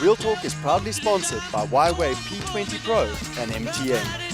Real Talk is proudly sponsored by Y-Way P20 Pro and MTN.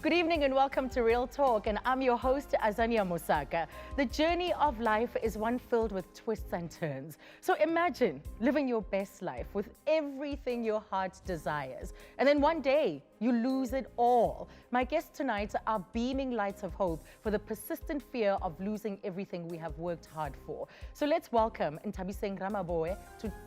Good evening and welcome to Real Talk, and I'm your host, Azania. The journey of life is one filled with twists and turns. So imagine living your best life with everything your heart desires, and then one day you lose it all. My guests tonight are beaming lights of hope for the persistent fear of losing everything we have worked hard for. So let's welcome Nthabiseng Ramaboe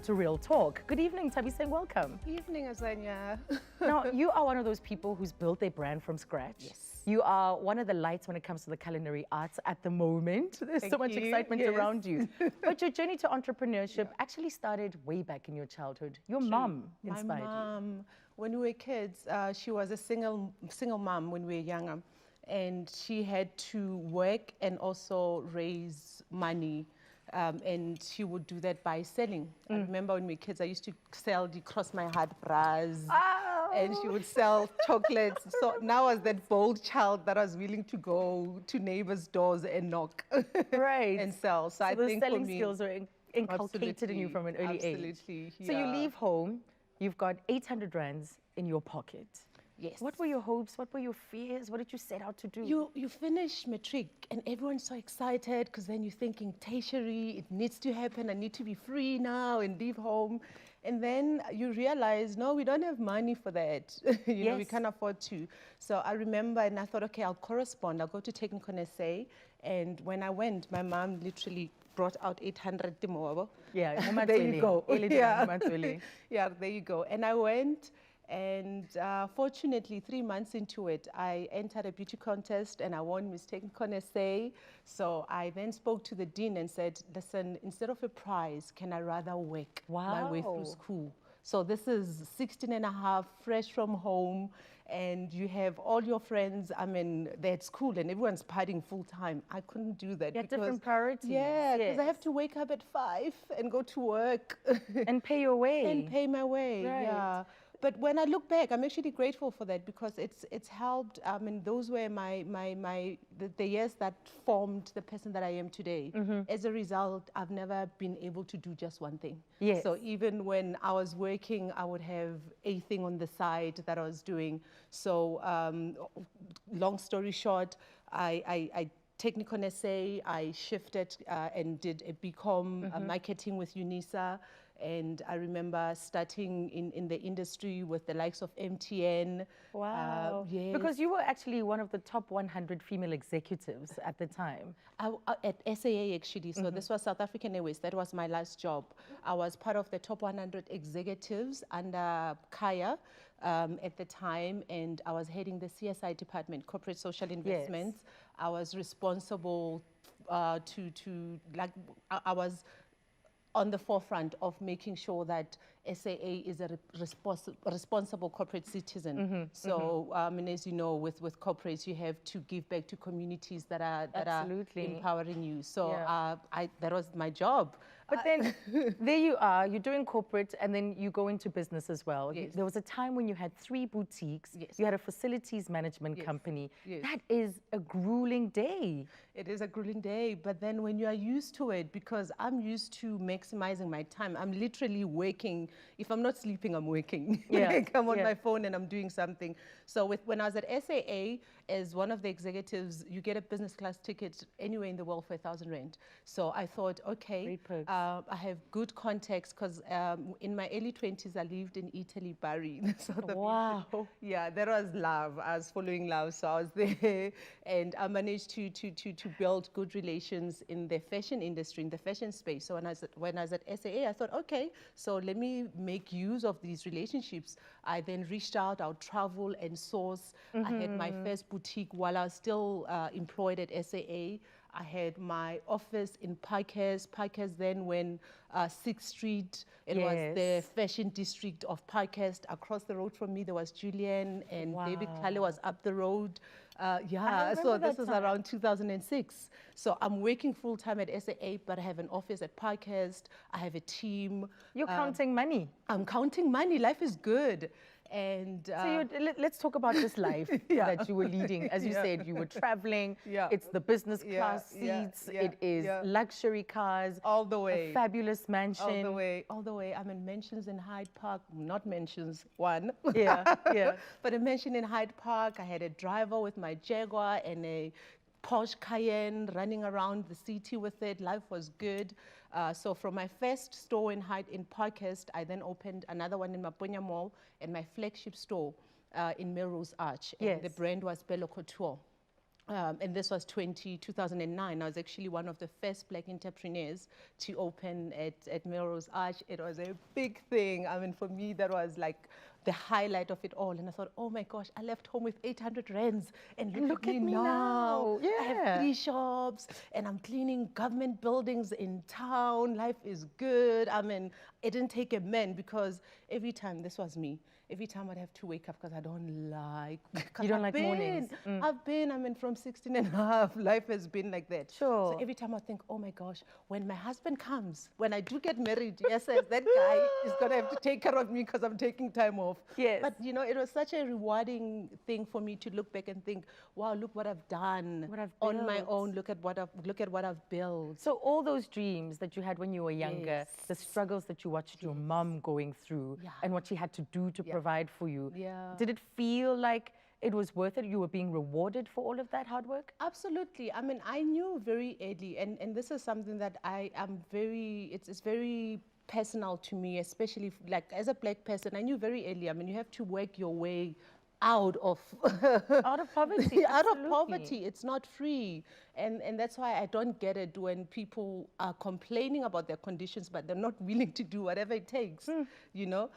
to Real Talk. Good evening, Nthabiseng, welcome. Evening, Azania. Now, you are one of those people who's built their brand from scratch. Yes. You are one of the lights when it comes to the culinary arts at the moment. There's so much excitement around you. But your journey to entrepreneurship actually started way back in your childhood. Your mom inspired My mom, when we were kids, she was a single mom when we were younger. And she had to work and also raise money. And she would do that by selling. I remember when we were kids, I used to sell the Cross My Heart bras. And she would sell chocolates. So now I was that bold child that was willing to go to neighbors' doors and knock. Right. And sell. So I the think selling for me, skills are inculcated in you from an early age. Absolutely. So you leave home, you've got 800 rands in your pocket. Yes. What were your hopes? What were your fears? What did you set out to do? You finish matric and everyone's so excited because then you're thinking tertiary, it needs to happen, I need to be free now and leave home. And then you realize, no, we don't have money for that. you know, we can't afford to. So I remember and I thought, okay, I'll correspond. I'll go to Technical SA. And when I went, my mom literally brought out 800 timobo. Yeah, there you go. Yeah. Yeah, there you go. And I went. And fortunately, 3 months into it, I entered a beauty contest and I won Miss Technical SA. So I then spoke to the dean and said, listen, instead of a prize, can I rather work my way through school? So this is 16 and a half, fresh from home, and you have all your friends, I mean, they're at school and everyone's partying full time. I couldn't do that. You had different priorities. Yeah, because I have to wake up at 5 and go to work. And pay your way. And pay my way, right. Yeah. But when I look back, I'm actually grateful for that because it's helped. I mean, those were the years that formed the person that I am today. As a result, I've never been able to do just one thing. Yes. So even when I was working, I would have a thing on the side that I was doing. So long story short, I Technical SA, I shifted and did a BCom marketing with UNISA. And I remember starting in the industry with the likes of MTN. Wow. Yes. Because you were actually one of the top 100 female executives at the time. At SAA, actually. So this was South African Airways. That was my last job. I was part of the top 100 executives under Kaya at the time. And I was heading the CSI department, Corporate Social Investments. Yes. I was responsible I was on the forefront of making sure that SAA is a responsible corporate citizen. So, and as you know, with corporates, you have to give back to communities that are empowering you. So that was my job. But then there you are, you're doing corporate and then you go into business as well. Yes. There was a time when you had 3 boutiques, yes. You had a facilities management company. Yes. That is a grueling day. It is a grueling day, but then when you are used to it, because I'm used to maximizing my time, I'm literally working. If I'm not sleeping, I'm working. Like I'm on my phone and I'm doing something. So when I was at SAA, as one of the executives, you get a business class ticket anywhere in the world for 1,000 rand. So I thought, okay, I have good context because in my early 20s, I lived in Italy, Bari. Wow. Yeah, that was love. I was following love, so I was there. And I managed to build good relations in the fashion industry, in the fashion space. So when I was at SAA, I thought, okay, so let me make use of these relationships. I then reached out, I would travel and source. I had my first boutique while I was still employed at SAA. I had my office in Parkhurst then when 6th Street, it was the Yes. fashion district of Parkhurst. Across the road from me, there was Julian, and David Wow. Klale was up the road. Yeah, remember so that this was time. around 2006. So I'm working full-time at SAA, but I have an office at Parkhurst. I have a team. You're counting money. I'm counting money. Life is good. And So let's talk about this life Yeah. that you were leading. As you Yeah. said, you were traveling. Yeah. It's the business Yeah, class yeah, seats. yeah, It is yeah. luxury cars. all the way. A fabulous mansion. All the way. I'm in mansions in Hyde Park, not mansions, one. Yeah, yeah. But a mansion in Hyde Park. I had a driver with my Jaguar and a Porsche Cayenne running around the city with it. Life was good. So from my first store in Parkhurst, I then opened another one in Maponya Mall and my flagship store in Melrose Arch. And Yes. the brand was Bello Couture. And this was 2009. I was actually one of the first black entrepreneurs to open at Melrose Arch. It was a big thing. I mean, for me, that was like the highlight of it all. And I thought, oh my gosh, I left home with 800 rands. And look at me now. I have Yeah. 3 shops and I'm cleaning government buildings in town. Life is good. I mean, it didn't take a man because every time, this was me, every time I'd have to wake up because I don't like. You don't like mornings. I mean, from 16 and a half, life has been like that. Sure. So every time I think, oh my gosh, when my husband comes, when I do get married, yes, that guy is going to have to take care of me because I'm taking time off. Yes. But, you know, it was such a rewarding thing for me to look back and think, wow, look what I've done. What I've on my built. own. Look at what I've built. So all those dreams that you had when you were younger, Yes. the struggles that you watched your mum going through Yeah. and what she had to do to provide for you, Yeah. did it feel like it was worth it? You were being rewarded for all of that hard work? Absolutely. I mean, I knew very early, and this is something that I am it's very personal to me, especially like as a black person. I knew very early, I mean, you have to work your way out of Out of poverty. out of absolutely. poverty. It's not free. And that's why I don't get it when people are complaining about their conditions, but they're not willing to do whatever it takes. You know,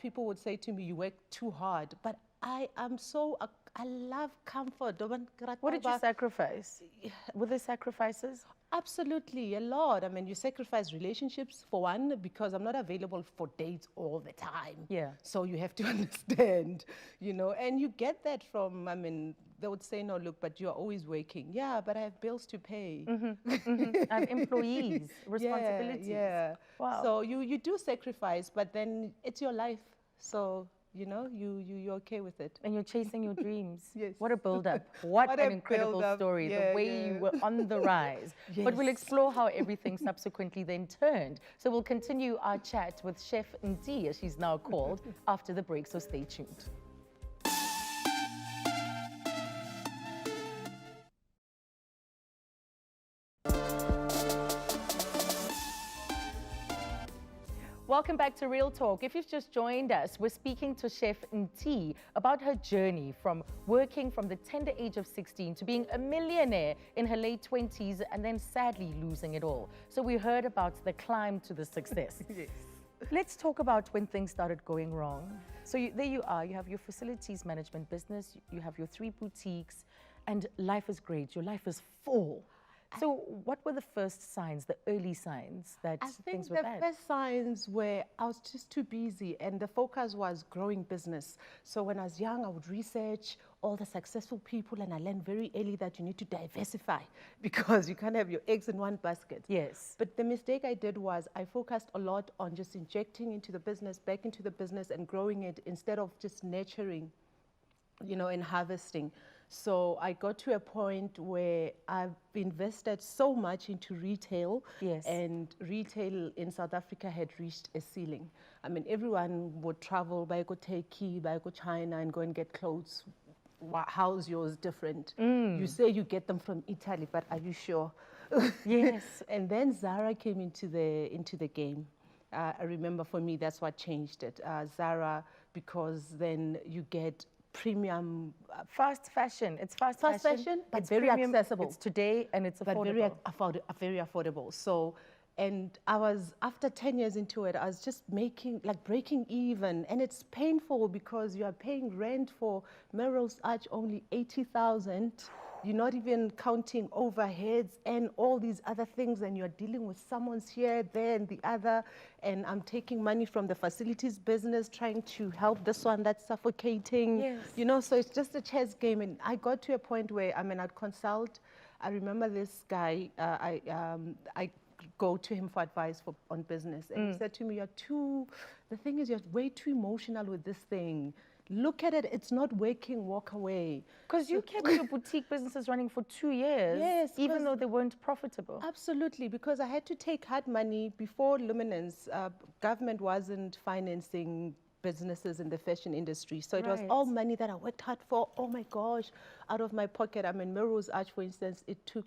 people would say to me, you work too hard. But I am so, I love comfort. What did you sacrifice? Were there sacrifices? Absolutely, a lot. I mean, you sacrifice relationships for one, because I'm not available for dates all the time. Yeah. So you have to understand, you know, and you get that from, I mean, they would say, no, look, but you're always working. Yeah, but I have bills to pay. I have employees, responsibilities. Yeah. Wow. So you do sacrifice, but then it's your life. So, you know, you're okay with it. And you're chasing your dreams. Yes. What a build-up. What What an a incredible build-up. story. Yeah, the way yeah. you were on the rise. But we'll Yes. explore how everything subsequently then turned. So we'll continue our chat with Chef Ndi, as she's now called, after the break. So stay tuned. Welcome back to Real Talk. If you've just joined us, we're speaking to Chef Ndi about her journey from working from the tender age of 16 to being a millionaire in her late 20s and then sadly losing it all. So we heard about the climb to the success. Yes. Let's talk about when things started going wrong. So there you are, you have your facilities management business, you have your 3 boutiques, and life is great, your life is full. So what were the first signs, the early signs that I think things were the bad? first signs were I was just too busy, and the focus was growing business. So when I was young, I would research all the successful people, and I learned very early that you need to diversify because you can't have your eggs in one basket. Yes. But the mistake I did was I focused a lot on just injecting into the business, back into the business and growing it instead of just nurturing, you know, and harvesting. So I got to a point where I've invested so much into retail, Yes. and retail in South Africa had reached a ceiling. I mean, everyone would travel by go Turkey, by go China, and go and get clothes. How's yours different? You say you get them from Italy, but are you sure? Yes. And then Zara came into the game. I remember for me, that's what changed it. Zara, because then you get premium, Fast fashion. It's fast fashion, but it's very premium, accessible. It's today and it's but affordable. very affordable. So, and I was, after 10 years into it, I was just breaking even. And it's painful because you are paying rent for Melrose Arch only 80,000. you're not even counting overheads and all these other things, and you're dealing with someone's here, there, and the other, and I'm taking money from the facilities business, trying to help this one that's suffocating. Yes. You know, so it's just a chess game, and I got to a point where, I mean, I'd consult. I remember this guy, I go to him for advice on business, and he said to me, the thing is, you're way too emotional with this thing. Look at it, it's not working, walk away. Because you kept your boutique businesses running for 2 years, Yes, even though they weren't profitable. Absolutely, because I had to take hard money before Luminance. Government wasn't financing businesses in the fashion industry. So it was Right. all money that I worked hard for. Oh my gosh, out of my pocket. I mean, Melrose Arch, for instance, it took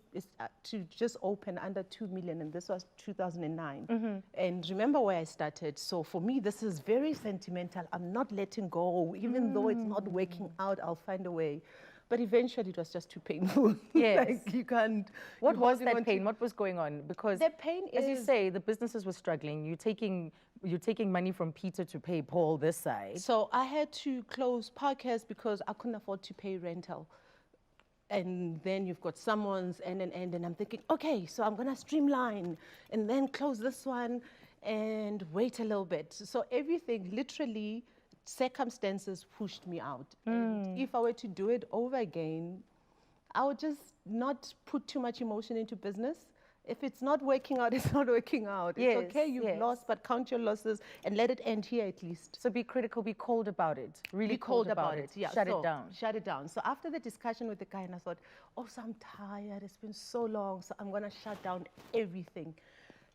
to just open under 2 million, and this was 2009. And remember where I started. So for me, this is very sentimental. I'm not letting go. Even though it's not working out, I'll find a way. But eventually, it was just too painful. Yes. Like, you can't. What you're was holding that on to- pain? What was going on? Because The pain as you is- say, the businesses were struggling. You're taking money from Peter to pay Paul this side. So I had to close Parkers because I couldn't afford to pay rental. And then you've got someone's and I'm thinking, okay, so I'm gonna streamline and then close this one and wait a little bit. So everything, literally, circumstances pushed me out. And if I were to do it over again, I would just not put too much emotion into business. If it's not working out, it's not working out. Yes, It's okay, you've yes. lost, but count your losses and let it end here at least. So be critical, be cold about it. Really Be cold about it. Yeah. Shut so, it down. Shut it down. So after the discussion with the guy, and I thought, oh, so I'm tired. It's been so long. So I'm gonna shut down everything.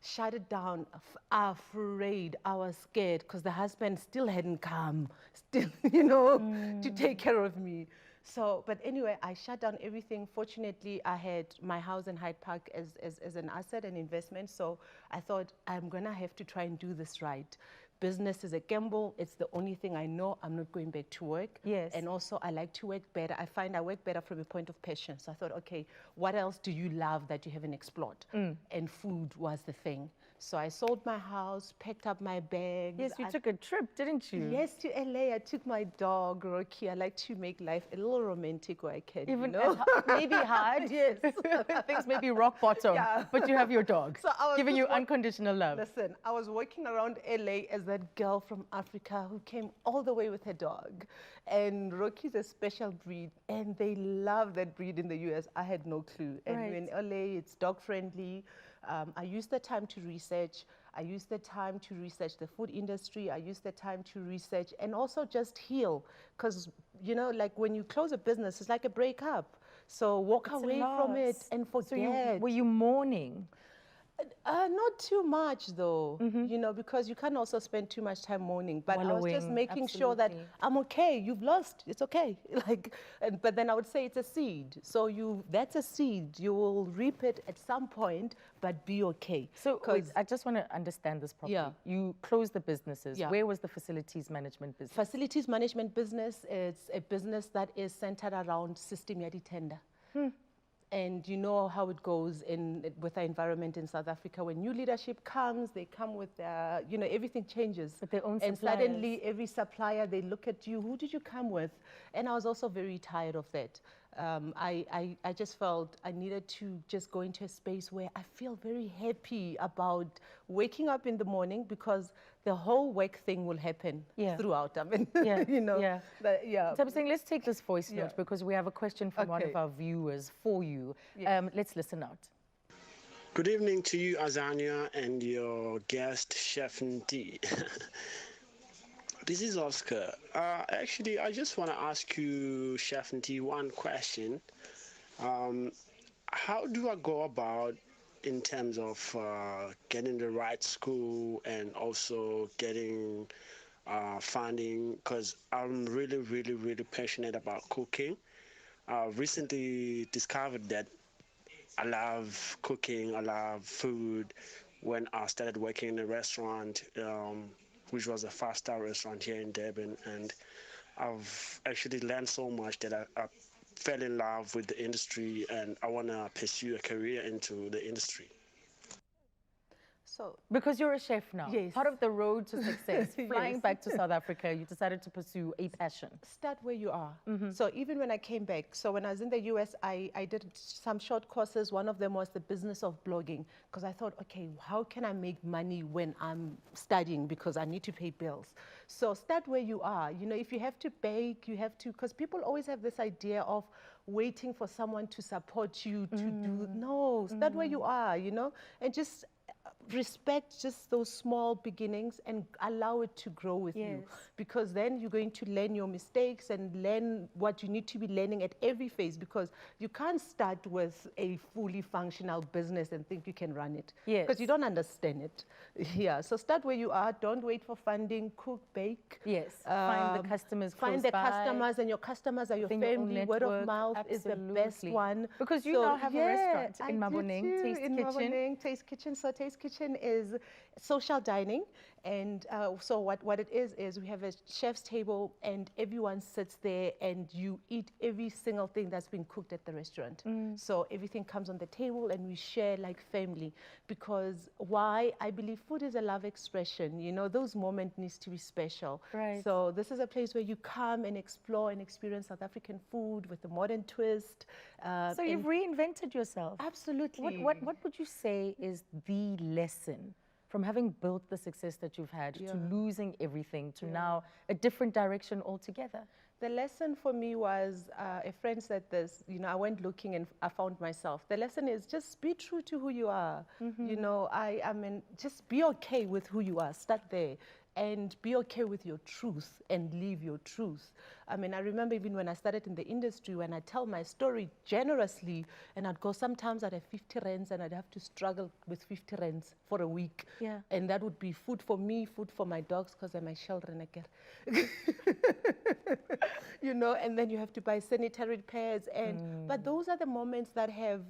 Shut it down. Afraid. I was scared because the husband still hadn't come, still, to take care of me. So, but anyway, I shut down everything. Fortunately, I had my house in Hyde Park as an asset and investment. So I thought, I'm gonna have to try and do this right. Business is a gamble. It's the only thing I know. I'm not going back to work. Yes. And also, I like to work better. I find I work better from a point of passion. So I thought, okay, what else do you love that you haven't explored? And food was the thing. So I sold my house, packed up my bags. Yes, you I- took a trip, didn't you? Yes, to LA. I took my dog, Rocky. I like to make life a little romantic where I can. Even you know? maybe hard. Yes. Things may be rock bottom, Yeah. but you have your dog, So I was giving you just unconditional love. Listen, I was walking around LA as that girl from Africa who came all the way with her dog. And Rocky's a special breed, and they love that breed in the US. I had no clue. And Right. in LA, it's dog friendly. I used the time to research. I used the time to research the food industry. I used the time to research and also just heal. Because, like when you close a business, it's like a breakup. So walk It's a away from it loss. and So forget. were you mourning? Not too much though, because you can't also spend too much time mourning. But I was just Wallowing, making sure that absolutely. I'm okay. You've lost. It's okay. But then I would say it's a seed. So that's a seed. You will reap it at some point, but be okay. So wait, 'Cause I just want to understand this properly. Yeah. You closed the businesses. Yeah. Where was the facilities management business? facilities management business is a business that is centered around system yadi tender. And you know how it goes with the environment in South Africa. When new leadership comes, they come with everything changes. With their own And suppliers. suddenly every supplier, they look at you, who did you come with? And I was also very tired of that. I just felt I needed to just go into a space where I feel very happy about waking up in the morning because the whole work thing will happen Yeah. throughout. I mean, Yeah, yeah. yeah. So I'm saying, let's take this voice note Yeah. because we have a question from one of Okay. our viewers for you. Yes. Let's listen out. Good evening to you, Azania, and your guest, Chef Nti. This is Oscar. Actually, I just want to ask you, Chef Nti, one question. How do I go about in terms of getting the right school and also getting funding? Because I'm really, really, really passionate about cooking. Recently discovered that I love cooking, I love food. When I started working in a restaurant, which was a five-star restaurant here in Durban, and I've actually learned so much that I fell in love with the industry, and I want to pursue a career into the industry. So Because you're a chef now. Yes. Part of the road to success, flying Yes. back to South Africa, you decided to pursue a passion. start where you are. So even when I came back, so when I was in the US, I did some short courses. One of them was the business of blogging, because I thought, okay, how can I make money when I'm studying, because I need to pay bills. So start where you are. You know, if you have to bake, you have to, because people always have this idea of waiting for someone to support you to do, no, start where you are, you know, and just respect just those small beginnings and allow it to grow with you, Yes. because then you're going to learn your mistakes and learn what you need to be learning at every phase, because you can't start with a fully functional business and think you can run it, Yes. because you don't understand it. Yeah, so start where you are, don't wait for funding, cook, bake. Yes, find the customers Find close the by. customers, and your customers are your Within your own family. Word of network, mouth is the best absolutely. one. Because you now have a restaurant in I do Maboneng, too, Taste in Kitchen. Maboneng, Taste Kitchen. So Taste Kitchen is social dining, and so what it is we have a chef's table, and everyone sits there, and you eat every single thing that's been cooked at the restaurant. So everything comes on the table, and we share like family. Because why? I believe food is a love expression. You know, those moments needs to be special. Right. So this is a place where you come and explore and experience South African food with a modern twist. So you've reinvented yourself. Absolutely. What would you say is the lesson from having built the success that you've had to losing everything to now a different direction altogether? The lesson for me was, a friend said this, you know, I went looking and I found myself. The lesson is just be true to who you are. You know, I mean, just be okay with who you are. Start there. And be okay with your truth and live your truth. I mean, I remember even when I started in the industry, when I tell my story generously, and I'd go, sometimes I'd have 50 rands and I'd have to struggle with 50 rands for a week. Yeah. And that would be food for me, food for my dogs, because they're my children again. You know, and then you have to buy sanitary pads. And but those are the moments that have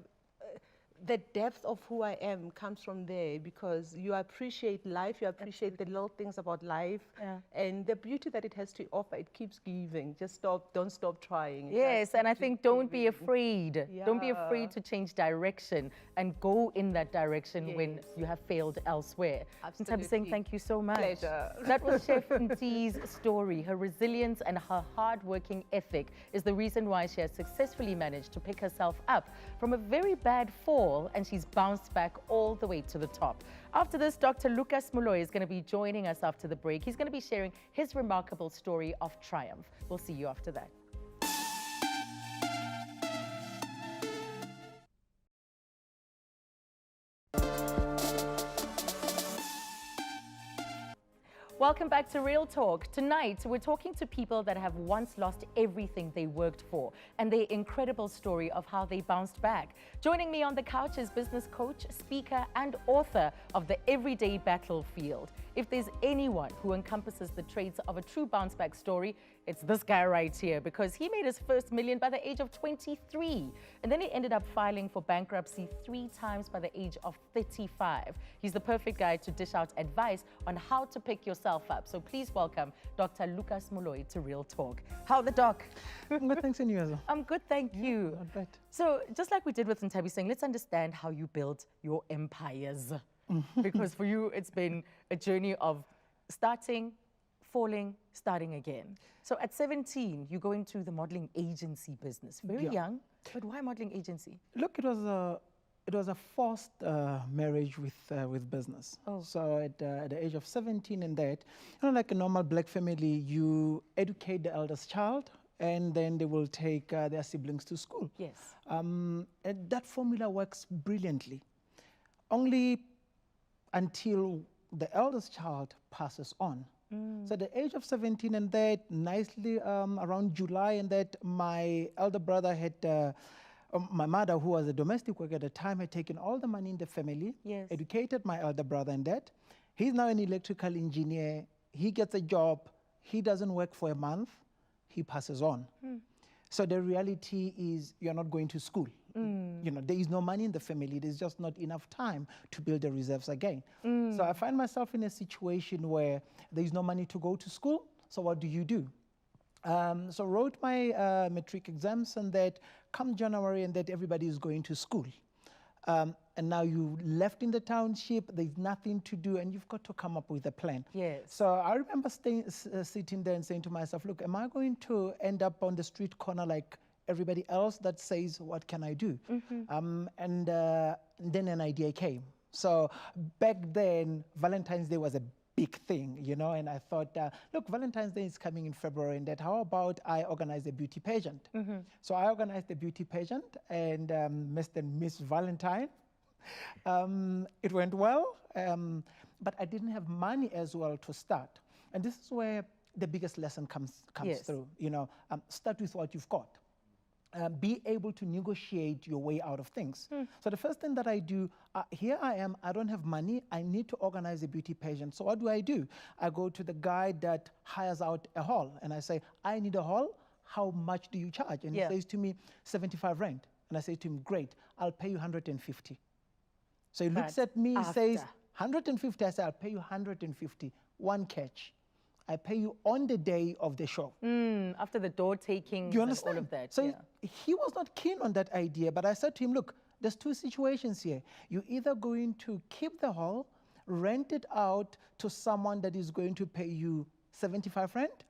the depth of who I am comes from there, because you appreciate life, you appreciate the little things about life, and the beauty that it has to offer. It keeps giving. Just don't stop trying. It Yes, just and I keeps think don't be giving. afraid. Don't be afraid to change direction and go in that direction when Yes. you have failed elsewhere. And Saying Absolutely. thank you so much. Pleasure. That was Chef Nti's story. Her resilience and her hard-working ethic is the reason why she has successfully managed to pick herself up from a very bad fall, and she's bounced back all the way to the top. After this, Dr. Lucas Moloi is going to be joining us after the break. He's going to be sharing his remarkable story of triumph. We'll see you after that. Welcome back to Real Talk. Tonight, we're talking to people that have once lost everything they worked for and their incredible story of how they bounced back. Joining me on the couch is business coach, speaker, and author of The Everyday Battlefield. If there's anyone who encompasses the traits of a true bounce back story, it's this guy right here, because he made his first million by the age of 23. And then he ended up filing for bankruptcy 3 times by the age of 35. He's the perfect guy to dish out advice on how to pick yourself up. So please welcome Dr. Lucas Moloi to Real Talk. How the doc? I'm good, thanks, and you as well. I'm good, thank you. Not bad. So just like we did with Ntabi saying, let's understand how you built your empires. Because for you, it's been a journey of starting, falling, starting again. So at 17, you go into the modeling agency business. Very young, but why modeling agency? Look, it was a forced marriage with business. Oh. So at the age of 17 and that, you know, like a normal black family, you educate the eldest child, and then they will take their siblings to school. Yes. And that formula works brilliantly. Only until the eldest child passes on. So at the age of 17 and that, nicely around July and that, my elder brother had, my mother, who was a domestic worker at the time, had taken all the money in the family, Yes. educated my elder brother and that. He's now an electrical engineer. He gets a job. He doesn't work for a month. He passes on. So the reality is you're not going to school. You know, there is no money in the family. There's just not enough time to build the reserves again. So I find myself in a situation where there is no money to go to school. So what do you do? So wrote my matric exams, and that come January and that everybody is going to school. and now you left in the township, there's nothing to do, and you've got to come up with a plan. Yes. So I remember sitting there and saying to myself, look, am I going to end up on the street corner like everybody else that says, what can I do? And then an idea came. So back then, Valentine's Day was a big thing, you know, and I thought, look, Valentine's Day is coming in February, and that how about I organize a beauty pageant? So I organized a beauty pageant, and Mr. and Miss Valentine. It went well, but I didn't have money as well to start. And this is where the biggest lesson comes Yes. through, you know, start with what you've got. Be able to negotiate your way out of things. So the first thing that I do, here I am, I don't have money, I need to organize a beauty pageant. So what do? I go to the guy that hires out a hall, and I say, I need a hall, how much do you charge? And Yeah. he says to me, 75 rand. And I say to him, great, I'll pay you 150. So he looks But at me, says, after. 150, I say, I'll pay you 150, one catch. I pay you on the day of the show. After the door taking You and understand? all of that. So yeah. he was not keen on that idea, but I said to him, look, there's two situations here. You're either going to keep the hall, rent it out to someone that is going to pay you 75 rand,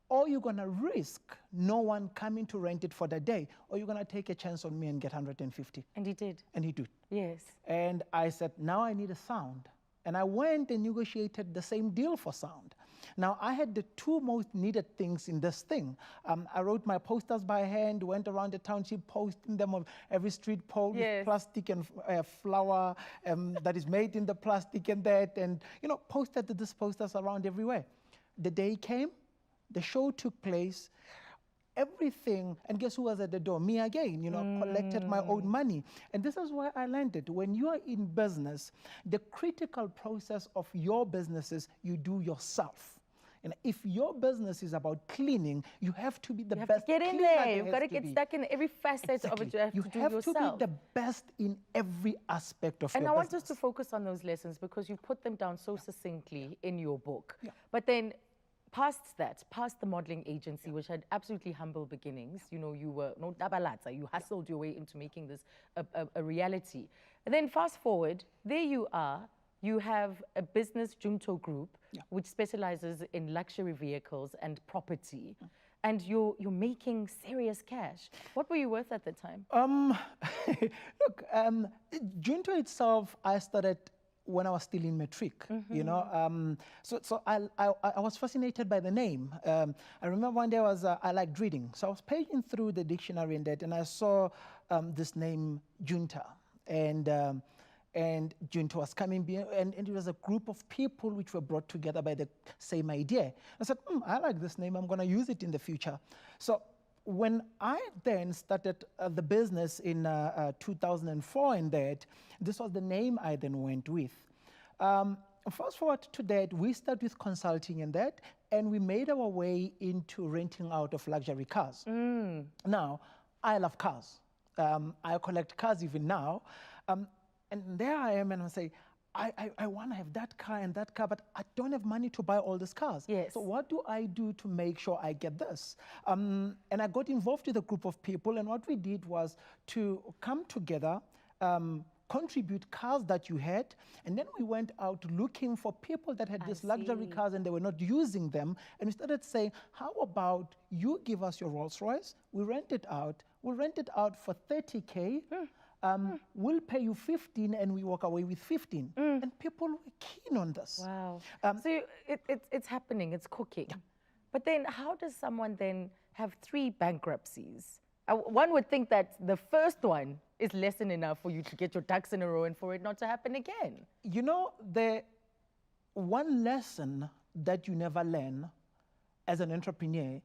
or you're going to risk no one coming to rent it for the day, or you're going to take a chance on me and get 150. And he did. And he did. Yes. And I said, now I need a sound. And I went and negotiated the same deal for sound. Now, I had the two most needed things in this thing. I wrote my posters by hand, went around the township posting them on every street pole Yes. with plastic and flour that is made in the plastic and that, and, you know, posted these posters around everywhere. The day came, the show took place, everything, and guess who was at the door? Me again, you know, collected my own money. And this is where I landed. When you are in business, the critical process of your business is you do yourself. And if your business is about cleaning, you have to be the You have best to get in cleaner there. there You've has got to to get be. stuck in every facet of it. Exactly. You have to do yourself. be the best in every aspect of And your I want business. us to focus on those lessons because you put them down so succinctly in your book. Yeah. But then past that, past the modeling agency, which had absolutely humble beginnings, you know, you were no tabalatsa, you hustled your way into making this a reality. And then fast forward, there you are, you have a business, Junto Group, which specializes in luxury vehicles and property. And you're making serious cash. What were you worth at the time? Look, Junto itself, I started when I was still in matric, you know. So I was fascinated by the name. I remember one day I liked reading. So I was paging through the dictionary and that, and I saw this name Junta. And Junto was coming, and it was a group of people which were brought together by the same idea. I said, I like this name, I'm going to use it in the future. So when I then started the business in 2004 and that, this was the name I then went with. Fast forward to that, we started with consulting and that, and we made our way into renting out of luxury cars. Now, I love cars. I collect cars even now. And there I am, and I say, I want to have that car and that car, but I don't have money to buy all these cars. Yes. So what do I do to make sure I get this? And I got involved with a group of people, and what we did was to come together, contribute cars that you had, and then we went out looking for people that had these luxury cars and they were not using them, and we started saying, how about you give us your Rolls Royce, we rent it out for 30K, we'll pay you 15 and we walk away with 15. And people were keen on this. Wow. So it's happening, it's cooking. But then how does someone then have 3 bankruptcies? One would think that the first one is lesson enough for you to get your ducks in a row and for it not to happen again. You know, the one lesson that you never learn as an entrepreneur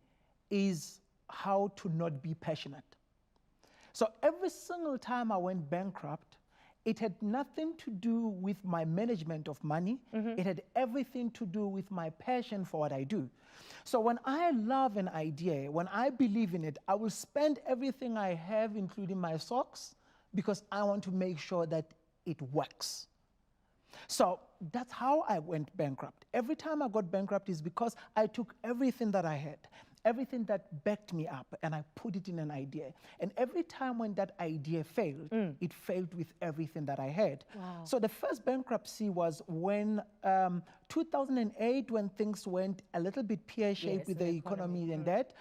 is how to not be passionate. So every single time I went bankrupt, it had nothing to do with my management of money. It had everything to do with my passion for what I do. So when I love an idea, when I believe in it, I will spend everything I have, including my socks, because I want to make sure that it works. So that's how I went bankrupt. Every time I got bankrupt is because I took everything that I had everything that backed me up, and I put it in an idea. And every time when that idea failed, it failed with everything that I had. Wow. So the first bankruptcy was when 2008, when things went a little bit pear-shaped Yes, with the the economy and that,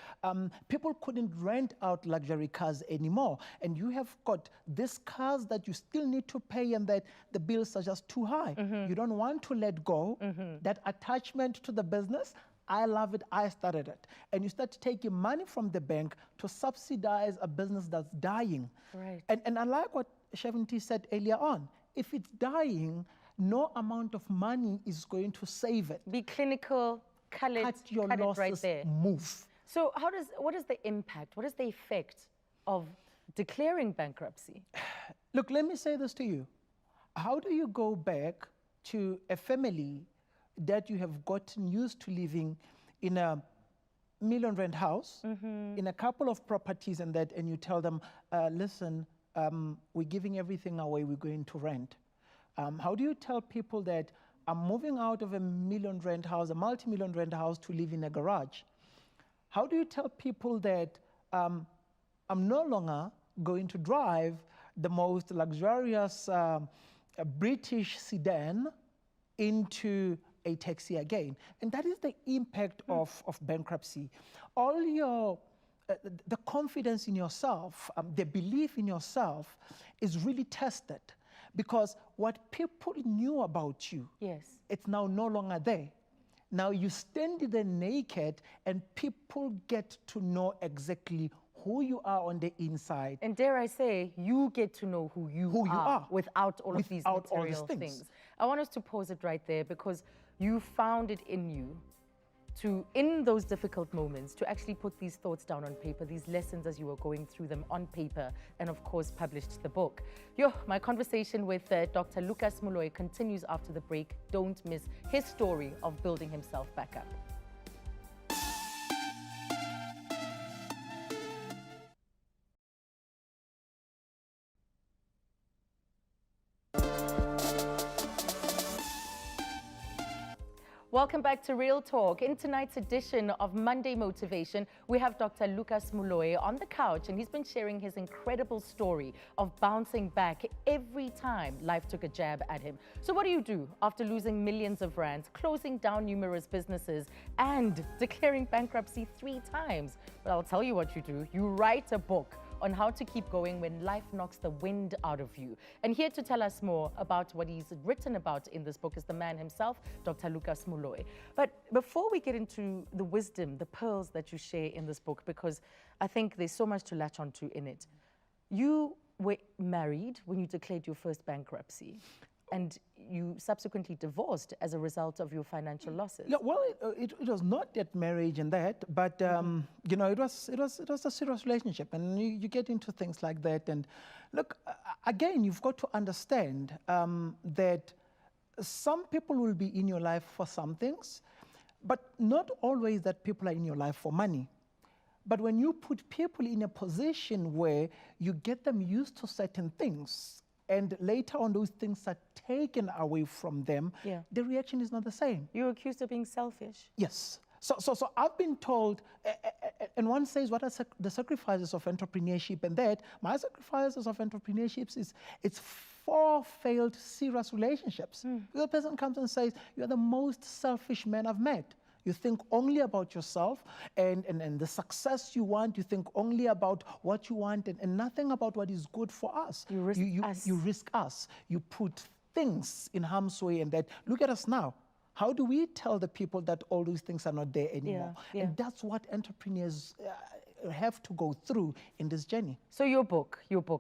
people couldn't rent out luxury cars anymore. And you have got these cars that you still need to pay, and that the bills are just too high. You don't want to let go. That attachment to the business, I love it, I started it. And you start taking money from the bank to subsidize a business that's dying. Right. And I like what Shaventi said earlier on. If it's dying, no amount of money is going to save it. Be clinical, cut Cut your it losses, right there. move. So what is the impact? What is the effect of declaring bankruptcy? Look, let me say this to you. How do you go back to a family that you have gotten used to living in a R1 million house, in a couple of properties and that, and you tell them, listen, we're giving everything away, we're going to rent? How do you tell people that I'm moving out of a R1 million house, a multi-million rent house, to live in a garage? How do you tell people that I'm no longer going to drive the most luxurious British sedan into a taxi again? And that is the impact of bankruptcy. All your, the confidence in yourself, the belief in yourself is really tested, because what people knew about you, Yes. it's now no longer there. Now you stand there naked, and people get to know exactly who you are on the inside. And dare I say, you get to know who you are without all of these without all these material things. things. I want us to pause it right there, because you found it in you to, in those difficult moments, to actually put these thoughts down on paper, these lessons as you were going through them on paper, and of course published the book. My conversation with Dr. Lucas Moloi continues after the break. Don't miss his story of building himself back up. Welcome back to Real Talk. In tonight's edition of Monday Motivation, we have Dr. Lucas Moloi on the couch, and he's been sharing his incredible story of bouncing back every time life took a jab at him. So what do you do after losing millions of rands, closing down numerous businesses, and declaring bankruptcy 3 times? Well, I'll tell you what you do. You write a book on how to keep going when life knocks the wind out of you. And here to tell us more about what he's written about in this book is the man himself, Dr. Lucas Moloi. But before we get into the wisdom, the pearls that you share in this book, because I think there's so much to latch onto in it. You were married when you declared your first bankruptcy, and you subsequently divorced as a result of your financial losses. Yeah, well, it was not yet marriage and that, but you know, it was a serious relationship, and you get into things like that. And look, again, you've got to understand that some people will be in your life for some things, but not always that people are in your life for money. But when you put people in a position where you get them used to certain things, and later on those things are taken away from them, the reaction is not the same. You're accused of being selfish. Yes. So I've been told, and one says, what are the sacrifices of entrepreneurship? And that, my sacrifices of entrepreneurship is, it's 4 failed serious relationships. The person comes and says, you're the most selfish man I've met. You think only about yourself and the success you want. You think only about what you want and nothing about what is good for us. You risk us. You risk us. You put things in harm's way, and that, look at us now. How do we tell the people that all those things are not there anymore? And that's what entrepreneurs have to go through in this journey. So your book,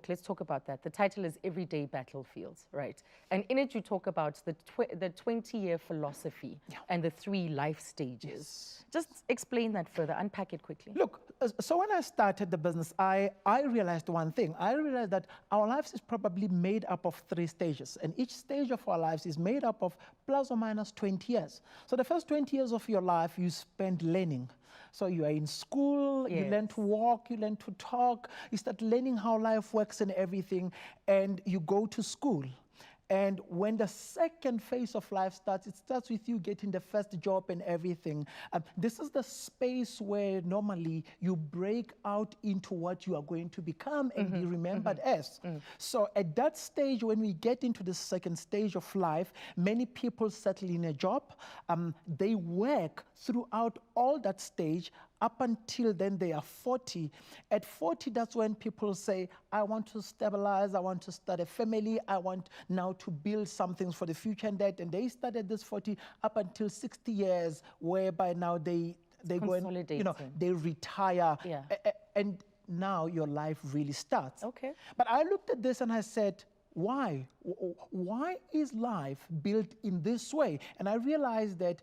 let's talk about that. The title is Everyday Battlefields, right? And in it you talk about the 20-year philosophy and the 3 life stages. Just explain that further, unpack it quickly. Look, so when I started the business, I realized one thing. I realized that our lives is probably made up of 3 stages, and each stage of our lives is made up of plus or minus 20 years. So the first 20 years of your life you spend learning. So you are in school, you learn to walk, you learn to talk, you start learning how life works and everything, and you go to school. And when the second phase of life starts, it starts with you getting the first job and everything. This is the space where normally you break out into what you are going to become and be remembered as. So at that stage, when we get into the second stage of life, many people settle in a job. They work throughout all that stage up until then they are 40. At 40, that's when people say, I want to stabilize, I want to start a family, I want now to build something for the future and that. And they start at this 40 up until 60 years, whereby now they go and, they retire. Yeah. And now your life really starts. Okay. But I looked at this and I said, why? Why is life built in this way? And I realized that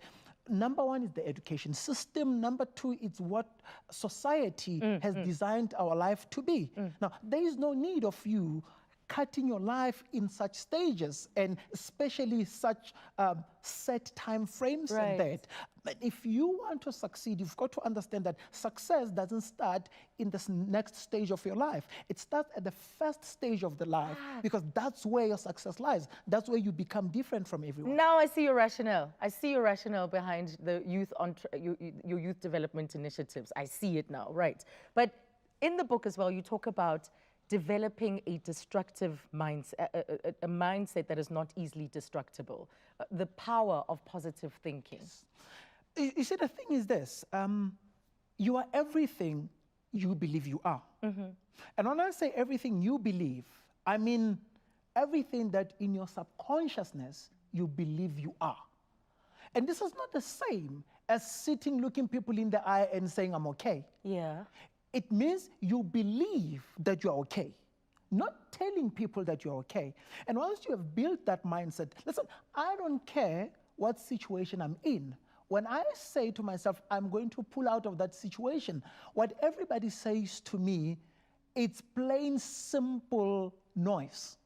number one is the education system. Number two, it's what society has designed our life to be. Now, there is no need of you cutting your life in such stages, and especially such set time frames and that. But if you want to succeed, you've got to understand that success doesn't start in this next stage of your life. It starts at the first stage of the life, because that's where your success lies. That's where you become different from everyone. Now I see your rationale. I see your rationale behind the your youth development initiatives. I see it now, right? But in the book as well, you talk about developing a destructive mindset, a mindset that is not easily destructible, the power of positive thinking. You see, the thing is this, you are everything you believe you are. And when I say everything you believe, I mean everything that in your subconsciousness you believe you are. And this is not the same as sitting looking people in the eye and saying, I'm okay. Yeah. It means you believe that you're okay, not telling people that you're okay. And once you have built that mindset, listen, I don't care what situation I'm in. When I say to myself, I'm going to pull out of that situation, what everybody says to me, it's plain simple noise,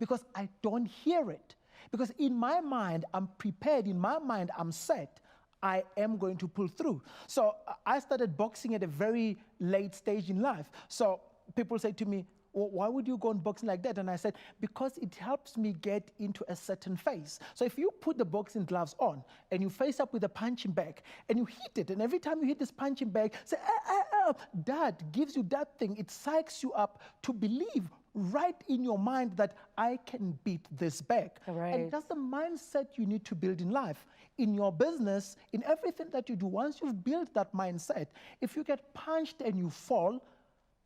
because I don't hear it. Because in my mind, I'm prepared, in my mind, I'm set. I am going to pull through. So I started boxing at a very late stage in life. So people say to me, well, why would you go on boxing like that? And I said, because it helps me get into a certain phase. So if you put the boxing gloves on and you face up with a punching bag and you hit it, and every time you hit this punching bag, say, that gives you that thing. It psychs you up to believe right in your mind that I can beat this bag. Right. And that's the mindset you need to build in life. In your business, in everything that you do, once you've built that mindset, if you get punched and you fall,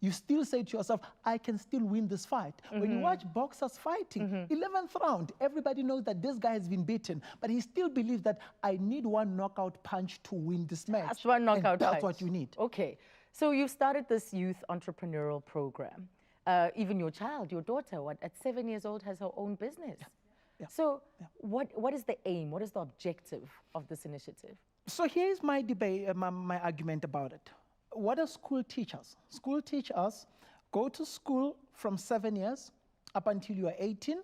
you still say to yourself, I can still win this fight. When you watch boxers fighting, 11th round, everybody knows that this guy has been beaten, but he still believes that I need one knockout punch to win this match. That's one knockout punch. That's what you need. Okay. So you've started this youth entrepreneurial program. Even your child, your daughter, at 7 years old, has her own business. Yeah. So what is the aim? What is the objective of this initiative? So here's my debate, my argument about it. What does school teach us? School teach us, go to school from 7 years up until you are 18,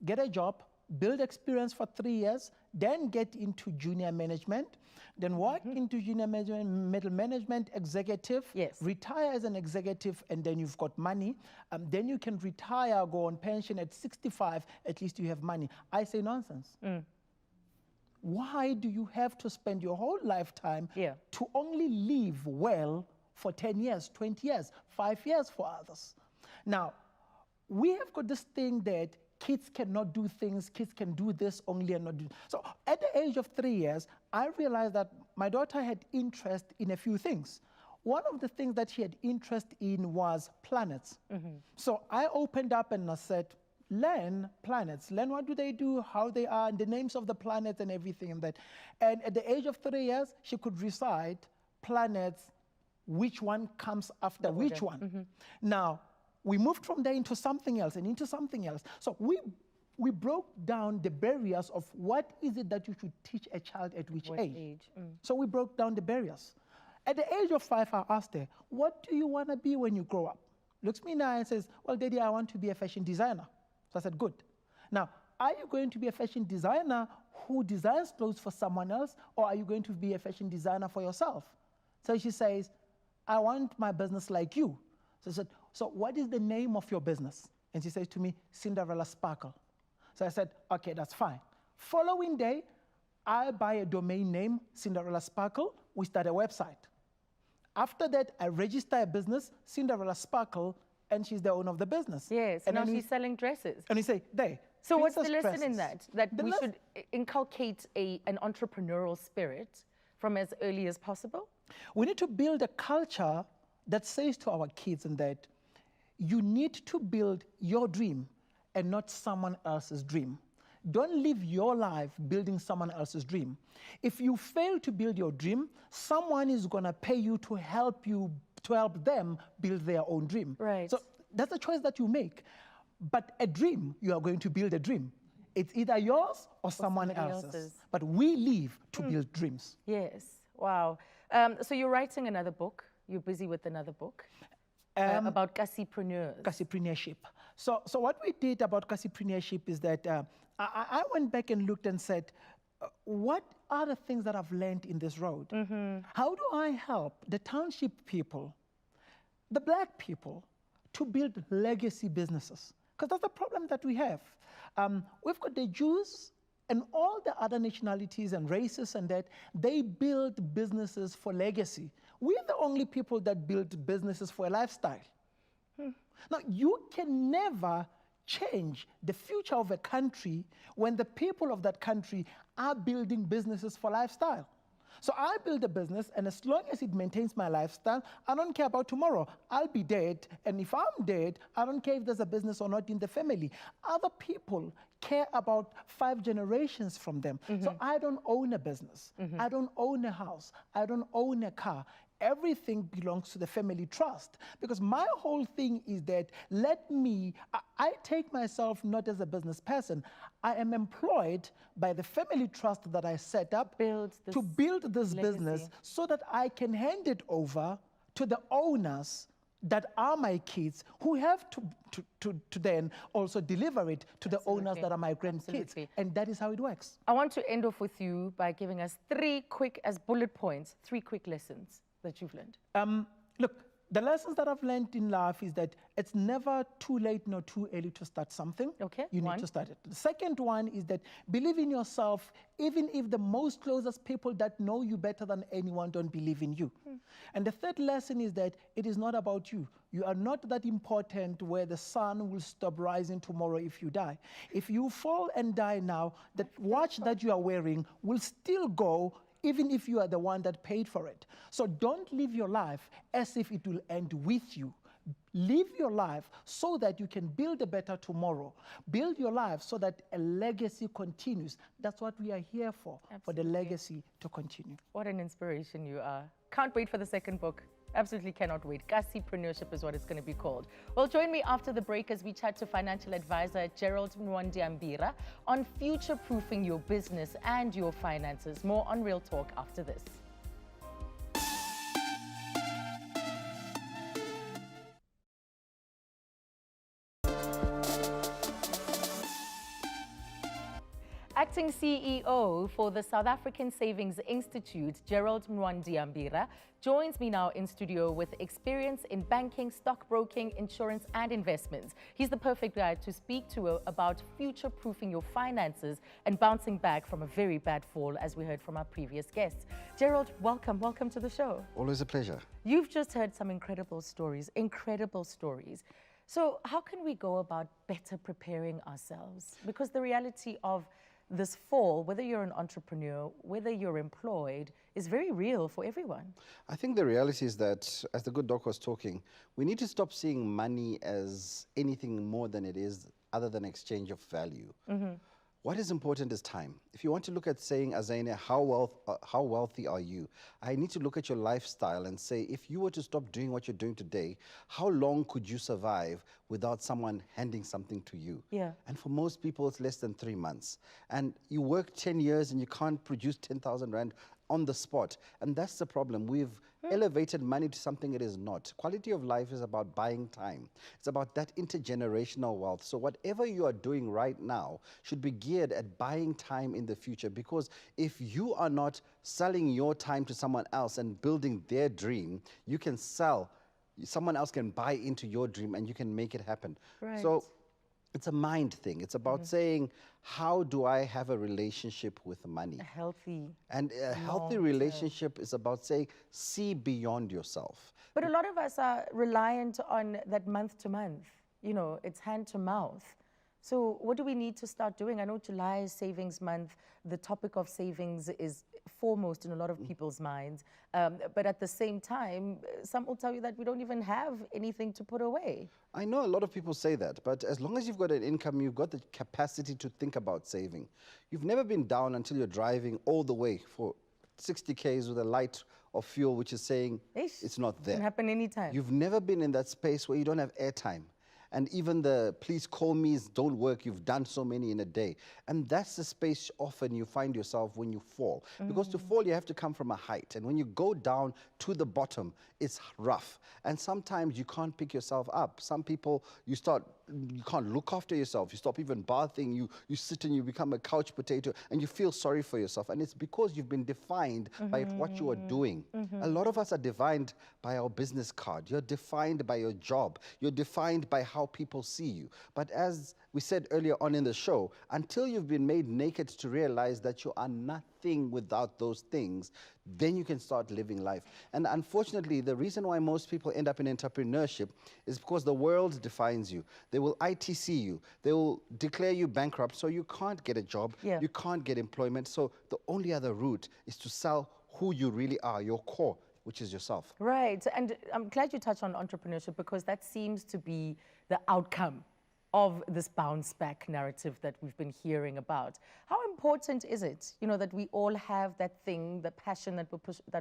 get a job, build experience for 3 years, then get into junior management, then work into junior management, middle management, executive, retire as an executive, and then you've got money. Then you can retire, go on pension at 65, at least you have money. I say nonsense. Why do you have to spend your whole lifetime to only live well for 10 years, 20 years, 5 years for others? Now, we have got this thing that kids cannot do things, kids can do this only and not do. So at the age of 3 years, I realized that my daughter had interest in a few things. One of the things that she had interest in was planets. So I opened up and I said, learn planets, learn what do they do, how they are, and the names of the planets and everything and that. And at the age of 3 years, she could recite planets, which one comes after which one. Now, we moved from there into something else and into something else. So we broke down the barriers of what is it that you should teach a child at which age. So we broke down the barriers. At the age of 5, I asked her, what do you want to be when you grow up? Looks me in the eye and says, well, Daddy, I want to be a fashion designer. So I said, good. Now, are you going to be a fashion designer who designs clothes for someone else, or are you going to be a fashion designer for yourself? So she says, I want my business like you. So I said, so what is the name of your business? And she says to me, Cinderella Sparkle. So I said, okay, that's fine. Following day, I buy a domain name, Cinderella Sparkle. We start a website. After that, I register a business, Cinderella Sparkle, and she's the owner of the business. Yes, and now then she's selling dresses. And we say, there. So what's the Princess lesson in dresses. that? That The we les- should inculcate an entrepreneurial spirit from as early as possible? We need to build a culture that says to our kids and that you need to build your dream and not someone else's dream. Don't live your life building someone else's dream. If you fail to build your dream, someone is going to pay you to help them build their own dream. Right. So that's a choice that you make. But a dream, you are going to build a dream. It's either yours or someone else's. But we live to build dreams. Yes. Wow. So you're writing another book. You're busy with another book about Kasipreneurs. Kasiprenneurship. So what we did about Kasiprenneurship is that I went back and looked and said, what are the things that I've learned in this road? How do I help the township people, the black people, to build legacy businesses? Because that's the problem that we have. We've got the Jews and all the other nationalities and races and that, they build businesses for legacy. We're the only people that build businesses for a lifestyle. Now, you can never change the future of a country when the people of that country are building businesses for lifestyle. So I build a business, and as long as it maintains my lifestyle, I don't care about tomorrow. I'll be dead, and if I'm dead, I don't care if there's a business or not in the family. Other people care about 5 generations from them. So I don't own a business. I don't own a house. I don't own a car. Everything belongs to the family trust, because my whole thing is that I take myself not as a business person. I am employed by the family trust that I set up to build this business so that I can hand it over to the owners that are my kids, who have to then also deliver it to the owners that are my grandkids. And that is how it works. I want to end off with you by giving us 3 quick, as bullet points, 3 quick lessons that you've learned. Look, the lessons that I've learned in life is that it's never too late nor too early to start something. Okay, you need to start it. The second one is that believe in yourself, even if the most closest people that know you better than anyone don't believe in you. And the third lesson is that it is not about you. You are not that important where the sun will stop rising tomorrow if you die. If you fall and die now, the watch that you are wearing will still go even if you are the one that paid for it. So don't live your life as if it will end with you. Live your life so that you can build a better tomorrow. Build your life so that a legacy continues. That's what we are here for the legacy to continue. What an inspiration you are. Can't wait for the second book. Absolutely cannot wait. Kasiprenneurship is what it's going to be called. Well, join me after the break as we chat to financial advisor Gerald Mwandiambira on future-proofing your business and your finances. More on Real Talk after this. Acting CEO for the South African Savings Institute, Gerald Mwandiambira, joins me now in studio with experience in banking, stockbroking, insurance, and investments. He's the perfect guy to speak to about future-proofing your finances and bouncing back from a very bad fall, as we heard from our previous guests. Gerald, welcome. Welcome to the show. Always a pleasure. You've just heard some incredible stories, So how can we go about better preparing ourselves? Because the reality of this fall, whether you're an entrepreneur, whether you're employed, is very real for everyone. I think the reality is that, as the good doc was talking, we need to stop seeing money as anything more than it is, other than exchange of value. What is important is time. If you want to look at saying, Azania, how wealthy are you? I need to look at your lifestyle and say, if you were to stop doing what you're doing today, how long could you survive without someone handing something to you? Yeah. And for most people, it's less than 3 months. And you work 10 years and you can't produce 10,000 Rand on the spot. And that's the problem. We've elevated money to something it is not. Quality of life is about buying time. It's about that intergenerational wealth. So whatever you are doing right now should be geared at buying time in the future, because if you are not selling your time to someone else and building their dream, you can sell, someone else can buy into your dream and you can make it happen. Right. So It's a mind thing. It's about saying, how do I have a relationship with money? A healthy. And a healthy long-term. relationship is about saying, see beyond yourself. But a lot of us are reliant on that month to month. You know, it's hand to mouth. So what do we need to start doing? I know July is savings month. The topic of savings is foremost in a lot of people's minds. But at the same time, some will tell you that we don't even have anything to put away. I know a lot of people say that, but as long as you've got an income, you've got the capacity to think about saving. You've never been down until you're driving all the way for 60 Ks with a light of fuel which is saying it's not there. It can happen anytime. You've never been in that space where you don't have airtime. And even the please call me's don't work. You've done so many in a day. And that's the space often you find yourself when you fall. Because to fall, you have to come from a height. And when you go down to the bottom, it's rough. And sometimes you can't pick yourself up. Some people, you can't look after yourself. You stop even bathing. You sit and you become a couch potato and you feel sorry for yourself. And it's because you've been defined by what you are doing. A lot of us are defined by our business card. You're defined by your job. You're defined by how people see you. But as we said earlier on in the show, until you've been made naked to realize that you are nothing without those things, then you can start living life. And unfortunately, the reason why most people end up in entrepreneurship is because the world defines you. They will ITC you. They will declare you bankrupt, so you can't get a job. Yeah. You can't get employment. So the only other route is to sell who you really are, your core, which is yourself. Right, and I'm glad you touched on entrepreneurship because that seems to be the outcome of this bounce back narrative that we've been hearing about. How important is it, you know, that we all have that thing, the passion that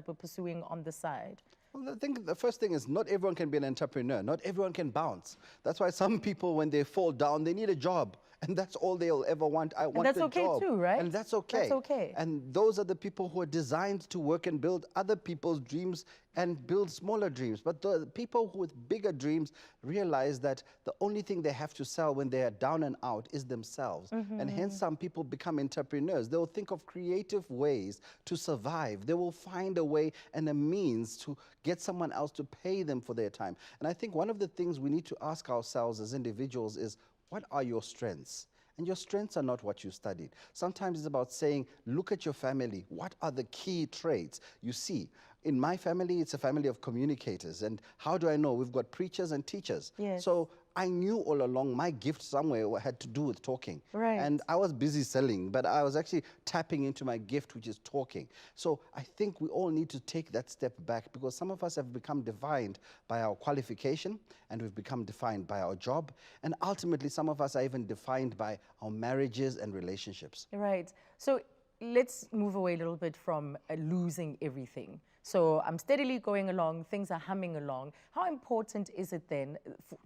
we're pursuing on the side? Well, I think the first thing is not everyone can be an entrepreneur. Not everyone can bounce. That's why some people, when they fall down, they need a job. And that's all they'll ever want. I want that's the okay job. too, right? And that's okay. That's okay. And those are the people who are designed to work and build other people's dreams and build smaller dreams. But the people with bigger dreams realize that the only thing they have to sell when they are down and out is themselves. And hence some people become entrepreneurs. They will think of creative ways to survive. They will find a way and a means to get someone else to pay them for their time. And I think one of the things we need to ask ourselves as individuals is, what are your strengths? And your strengths are not what you studied. Sometimes it's about saying, look at your family. What are the key traits you see? In my family, it's a family of communicators. And how do I know? We've got preachers and teachers. Yes. So I knew all along my gift somewhere had to do with talking. Right. And I was busy selling, but I was actually tapping into my gift, which is talking. So I think we all need to take that step back because some of us have become defined by our qualification and we've become defined by our job. And ultimately, some of us are even defined by our marriages and relationships. Right. So let's move away a little bit from losing everything. So I'm steadily going along, things are humming along. How important is it then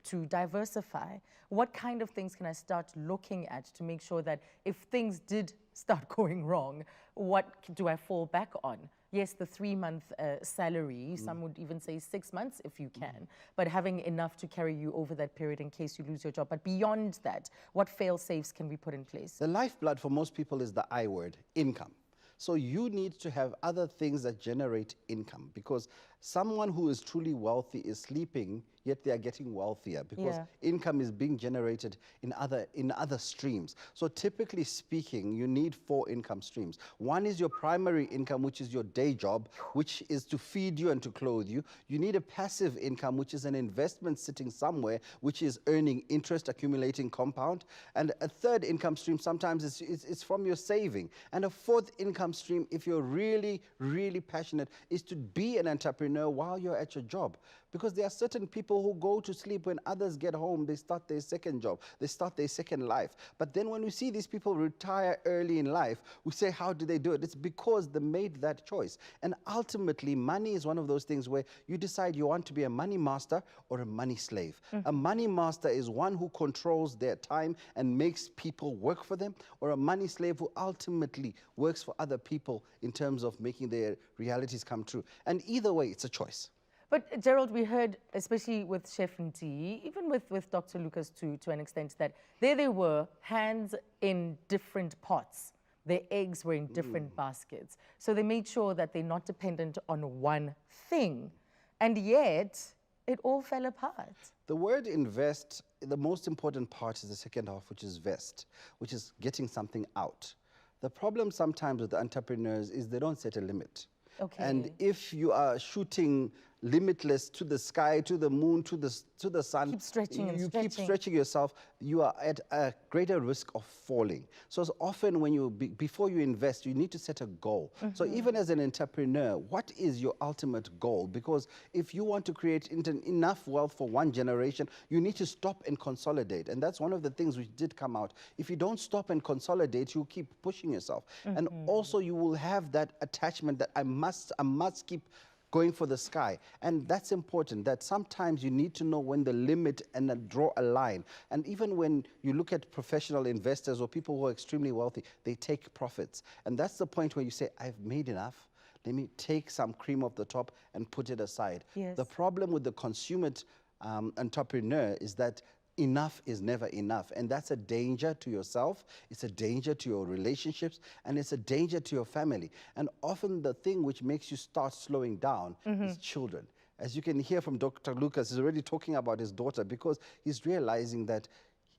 to diversify? What kind of things can I start looking at to make sure that if things did start going wrong, what do I fall back on? Yes, the 3-month salary, some would even say 6 months if you can, but having enough to carry you over that period in case you lose your job. But beyond that, what fail-safes can we put in place? The lifeblood for most people is the I word, income. So you need to have other things that generate income because someone who is truly wealthy is sleeping, yet they are getting wealthier because income is being generated in other streams. So typically speaking, you need 4 income streams. One is your primary income, which is your day job, which is to feed you and to clothe you. You need a passive income, which is an investment sitting somewhere, which is earning interest, accumulating compound. And a third income stream sometimes it's from your saving. And a fourth income stream, if you're really, really passionate, is to be an entrepreneur while you're at your job. Because there are certain people who go to sleep when others get home, they start their second job, they start their second life. But then when we see these people retire early in life, we say, how do they do it? It's because they made that choice. And ultimately, money is one of those things where you decide you want to be a money master or a money slave. A money master is one who controls their time and makes people work for them, or a money slave who ultimately works for other people in terms of making their realities come true. And either way, it's a choice. But Gerald, we heard, especially with Chef Ndi, even with Dr. Lucas to an extent, that there they were, hands in different pots. Their eggs were in different baskets. So they made sure that they're not dependent on one thing. And yet, it all fell apart. The word invest, the most important part is the second half, which is vest, which is getting something out. The problem sometimes with the entrepreneurs is they don't set a limit. Okay. And if you are shooting limitless to the sky, to the moon, to the sun, Keep stretching and you stretching. keep stretching yourself, you are at a greater risk of falling. So it's often when you, before you invest, you need to set a goal. So even as an entrepreneur, what is your ultimate goal? Because if you want to create enough wealth for one generation, you need to stop and consolidate. And that's one of the things which did come out. If you don't stop and consolidate, you keep pushing yourself. And also you will have that attachment that I must keep going for the sky. And that's important, that sometimes you need to know when the limit and then draw a line. And even when you look at professional investors or people who are extremely wealthy, they take profits. And that's the point where you say, I've made enough. Let me take some cream off the top and put it aside. Yes. The problem with the consumer entrepreneur is that enough is never enough. And that's a danger to yourself, it's a danger to your relationships, and it's a danger to your family. And often the thing which makes you start slowing down is children. As you can hear from Dr. Lucas, he's already talking about his daughter because he's realizing that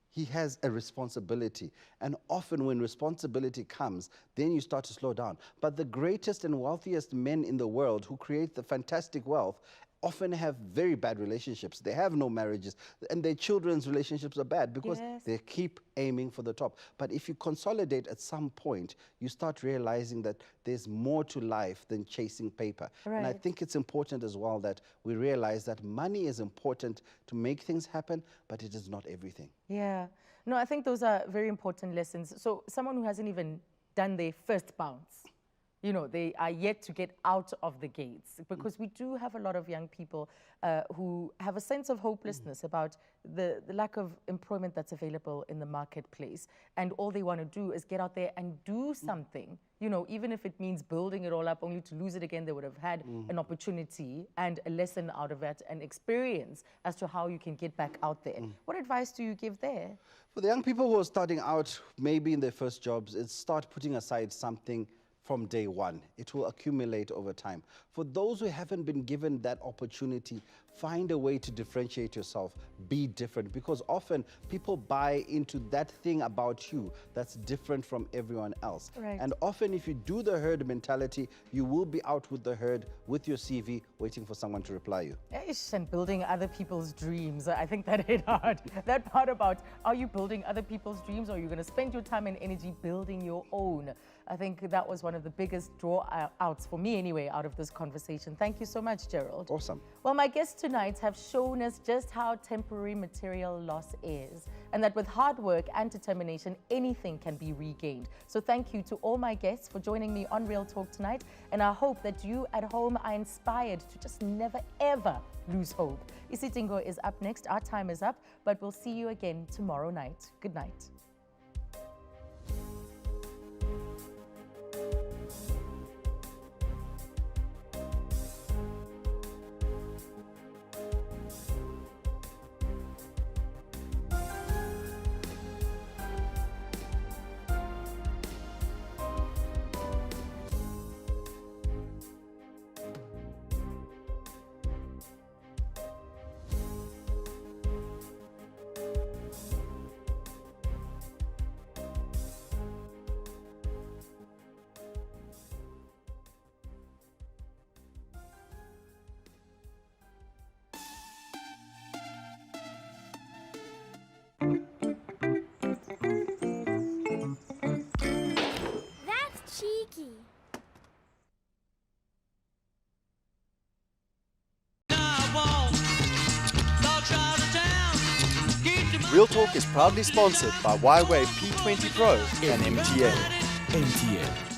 he has a responsibility. And often when responsibility comes, then you start to slow down. But the greatest and wealthiest men in the world who create the fantastic wealth often have very bad relationships. They have no marriages, and their children's relationships are bad because they keep aiming for the top. But if you consolidate at some point, you start realizing that there's more to life than chasing paper. And I think it's important as well that we realize that money is important to make things happen, but it is not everything. Yeah. No, I think those are very important lessons. So someone who hasn't even done their first bounce, you know, they are yet to get out of the gates, because we do have a lot of young people who have a sense of hopelessness about the lack of employment that's available in the marketplace. And all they want to do is get out there and do something, you know, even if it means building it all up only to lose it again. They would have had an opportunity and a lesson out of it, an experience as to how you can get back out there. What advice do you give there? For the young people who are starting out, maybe in their first jobs, it's start putting aside something from day one. It will accumulate over time. For those who haven't been given that opportunity, find a way to differentiate yourself, be different, because often people buy into that thing about you that's different from everyone else. And often if you do the herd mentality, you will be out with the herd with your CV waiting for someone to reply you. And building other people's dreams. I think that hit hard. That part about, are you building other people's dreams, or are you going to spend your time and energy building your own? I think that was one of the biggest drawouts for me anyway out of this conversation. Thank you so much, Gerald. Awesome. Well, my guests tonight have shown us just how temporary material loss is, and that with hard work and determination, anything can be regained. So thank you to all my guests for joining me on Real Talk tonight, and I hope that you at home are inspired to just never, ever lose hope. Isitingo is up next. Our time is up, but we'll see you again tomorrow night. Good night. Real Talk is proudly sponsored by Y-Way P20 Pro and MTN. MTN.